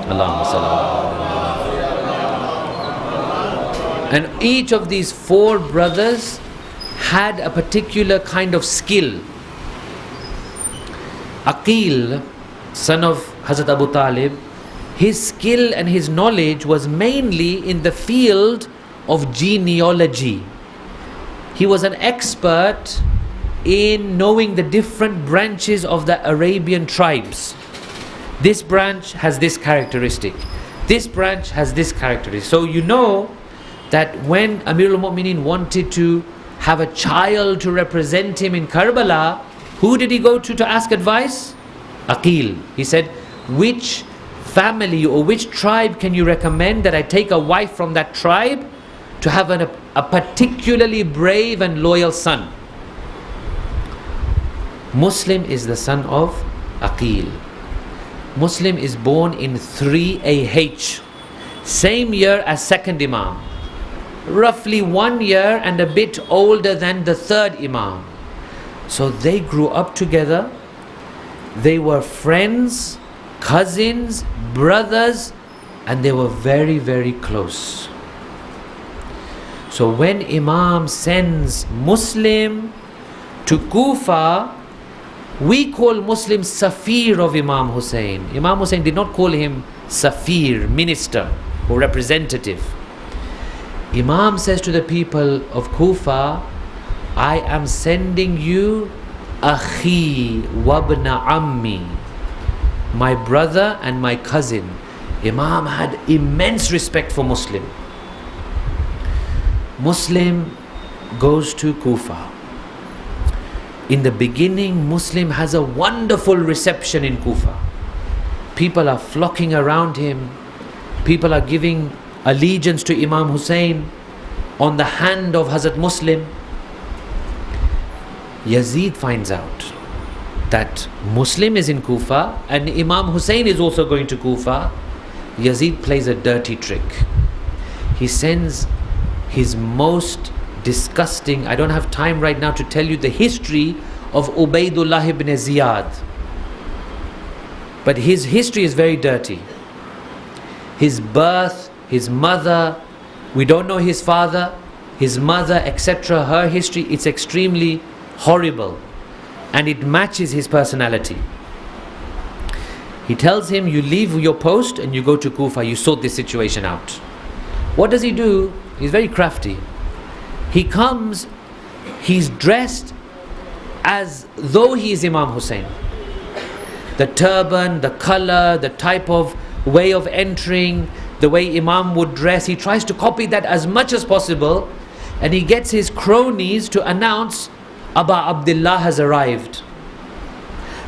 Allahumma salli. And each of these four brothers had a particular kind of skill. Aqil, son of Hazrat Abu Talib, his skill and his knowledge was mainly in the field of genealogy. He was an expert in knowing the different branches of the Arabian tribes. This branch has this characteristic. This branch has this characteristic. So you know that when Amirul Mu'mineen wanted to have a child to represent him in Karbala, who did he go to ask advice? Aqil. He said, which family or which tribe can you recommend that I take a wife from that tribe to have a particularly brave and loyal son? Muslim is the son of Aqil. Muslim is born in 3 AH, same year as second Imam, roughly 1 year and a bit older than the third Imam. So they grew up together. They were friends, cousins, brothers, and they were very, very close. So when Imam sends Muslim to Kufa, we call Muslim Safir of Imam Hussein. Imam Hussein did not call him Safir, minister or representative. Imam says to the people of Kufa, I am sending you Akhi wabna ammi, my brother and my cousin. Imam had immense respect for Muslim. Muslim goes to Kufa. In the beginning, Muslim has a wonderful reception in Kufa. People are flocking around him. People are giving allegiance to Imam Hussein on the hand of Hazrat Muslim. Yazid finds out that Muslim is in Kufa and Imam Hussein is also going to Kufa. Yazid plays a dirty trick. He sends his most disgusting, I don't have time right now to tell you the history of Ubaidullah ibn Ziyad, but his history is very dirty. His birth, his mother, we don't know his father, his mother, etc. Her history, it's extremely horrible and it matches his personality. He tells him, you leave your post and you go to Kufa, you sort this situation out. What does he do? He's very crafty. He comes, he's dressed as though he is Imam Hussein. The turban, the color, the type of way of entering, the way Imam would dress, he tries to copy that as much as possible, and he gets his cronies to announce Aba Abdullah has arrived.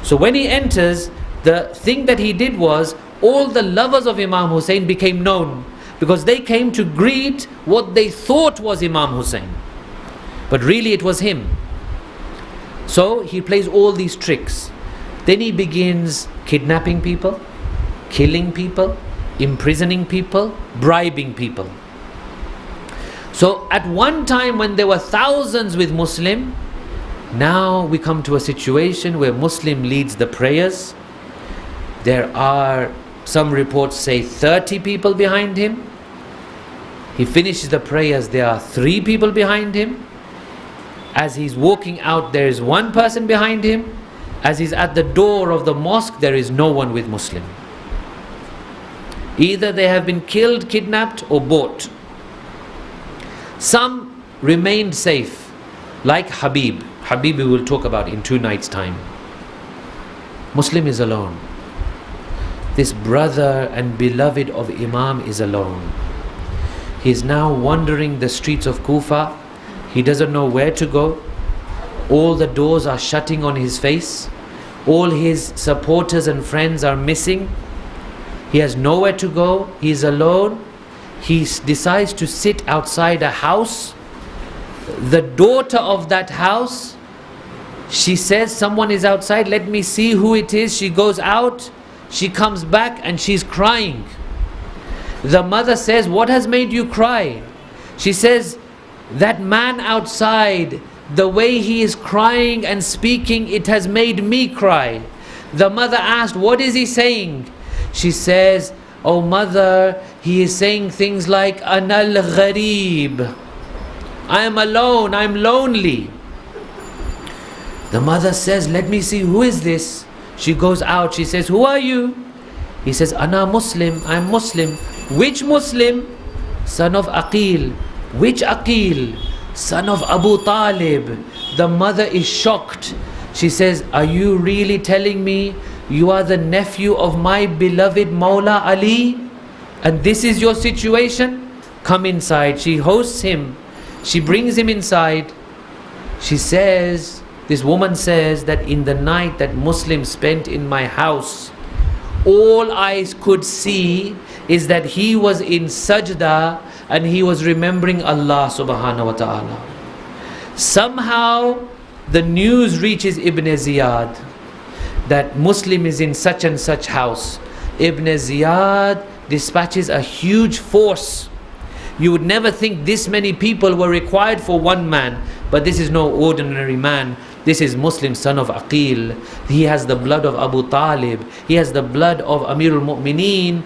So when he enters, the thing that he did was, all the lovers of Imam Hussein became known, because they came to greet what they thought was Imam Hussein, but really it was him. So he plays all these tricks. Then he begins kidnapping people, killing people, imprisoning people, bribing people. So at one time when there were thousands with Muslim, now we come to a situation where Muslim leads the prayers. There are, some reports say, 30 people behind him. He finishes the prayers, there are 3 people behind him. As he's walking out, there is 1 person behind him. As he's at the door of the mosque, there is no one with Muslim. Either they have been killed, kidnapped, or bought. Some remained safe, like Habib. Habib we will talk about in 2 nights' time. Muslim is alone. This brother and beloved of Imam is alone. He is now wandering the streets of Kufa. He doesn't know where to go. All the doors are shutting on his face. All his supporters and friends are missing. He has nowhere to go. He is alone. He decides to sit outside a house. The daughter of that house, she says, someone is outside, let me see who it is. She goes out. She comes back and she's crying. The mother says, what has made you cry? She says, that man outside, the way he is crying and speaking, it has made me cry. The mother asked, what is he saying? She says, "Oh mother, he is saying things like Anal Gharib. I am alone, I'm lonely." The mother says, "Let me see, who is this?" She goes out, she says, "Who are you?" He says, "Ana Muslim, I'm Muslim." "Which Muslim?" "Son of Aqil." "Which Aqil?" "Son of Abu Talib." The mother is shocked. She says, "Are you really telling me you are the nephew of my beloved Mawla Ali? And this is your situation? Come inside." She hosts him. She brings him inside. She says, this woman says that in the night that Muslim spent in my house, all eyes could see is that he was in sajda and he was remembering Allah subhanahu wa ta'ala. Somehow the news reaches Ibn Ziyad that Muslim is in such and such house. Ibn Ziyad dispatches a huge force. You would never think this many people were required for one man, but this is no ordinary man. This is Muslim, son of Aqil. He has the blood of Abu Talib. He has the blood of Amirul Mu'mineen.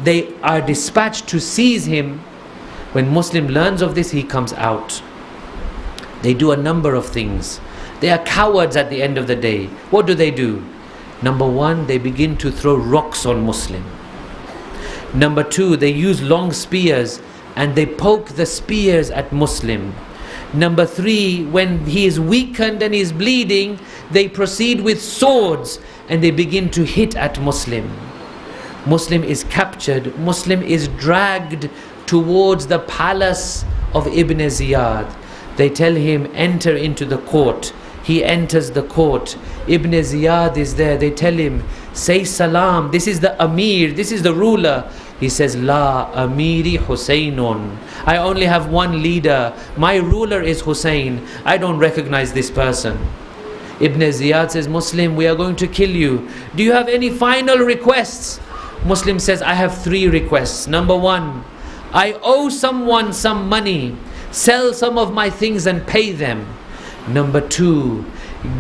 They are dispatched to seize him. When Muslim learns of this, he comes out. They do a number of things. They are cowards at the end of the day. What do? Number one, they begin to throw rocks on Muslim. Number two, they use long spears and they poke the spears at Muslim. Number three, when he is weakened and he is bleeding, they proceed with swords and they begin to hit at Muslim. Muslim is captured. Muslim is dragged towards the palace of Ibn Ziyad. They tell him, "Enter into the court." He enters the court. Ibn Ziyad is there. They tell him, "Say salam. This is the Amir. This is the ruler." He says, "La Amiri Husaynun. I only have one leader. My ruler is Hussein. I don't recognize this person." Ibn Ziyad says, "Muslim, we are going to kill you. Do you have any final requests?" Muslim says, "I have 3 requests. Number 1, I owe someone some money. Sell some of my things and pay them. Number 2,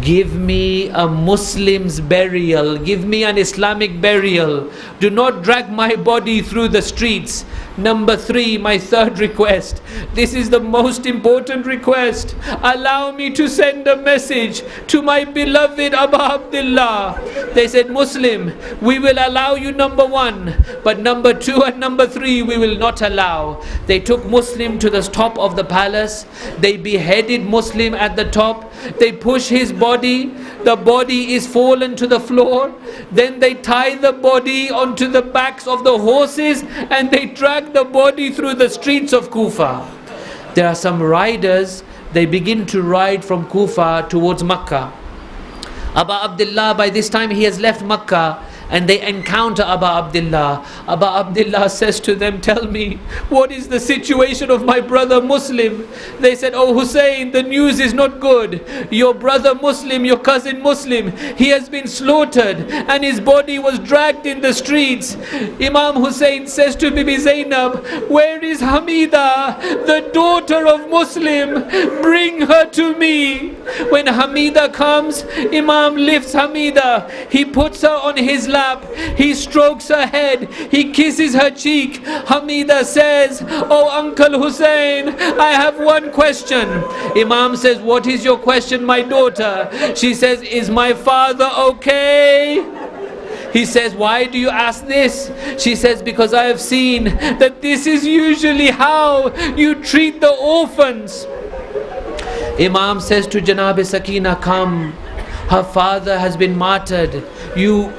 give me a Muslim's burial. Give me an Islamic burial. Do not drag my body through the streets. Number 3, my 3rd request. This is the most important request. Allow me to send a message to my beloved Abu Abdullah." They said, "Muslim, we will allow you number 1, but number 2 and number 3 we will not allow." They took Muslim to the top of the palace. They beheaded Muslim at the top. They push his body. The body is fallen to the floor. Then they tie the body onto the backs of the horses and they drag the body through the streets of Kufa. There are some riders. They begin to ride from Kufa towards Makkah. Abu Abdullah, by this time he has left Makkah, and they encounter Abu Abdullah. Abu Abdullah says to them, "Tell me, what is the situation of my brother Muslim?" They said, "Oh Hussein, the news is not good. Your brother Muslim, your cousin Muslim, he has been slaughtered and his body was dragged in the streets." Imam Hussein says to Bibi Zainab, "Where is Hamida, the daughter of Muslim? Bring her to me." When Hamida comes, Imam lifts Hamida. He puts her on his lap. He strokes her head. He kisses her cheek. Hamida says, "Oh Uncle Hussein, I have one question." Imam says, "What is your question, my daughter?" She says, "Is my father okay?" He says, "Why do you ask this?" She says, "Because I have seen that this is usually how you treat the orphans." Imam says to Janab Sakina, "Come, her father has been martyred. You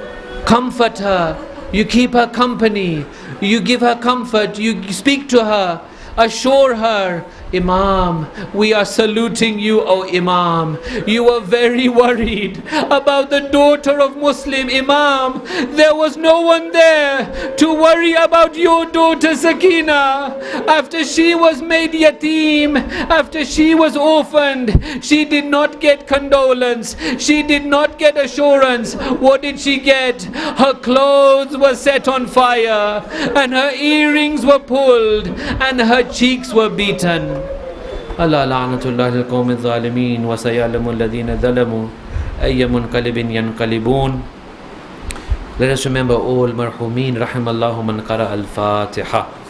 comfort her, you keep her company, you give her comfort, you speak to her, assure her." "Imam, we are saluting you, O Imam. You were very worried about the daughter of Muslim. Imam, there was no one there to worry about your daughter Sakina. After she was made yatim, after she was orphaned, she did not get condolence. She did not get assurance. What did she get? Her clothes were set on fire, and her earrings were pulled, and her cheeks were beaten." Allah la'natullahi al-qawmi al-zalimin wa sayalamu alladhina zalamu ayya munqalibin yanqalibun. Let us remember all marhumin. Rahimallahu man qara al-Fatiha.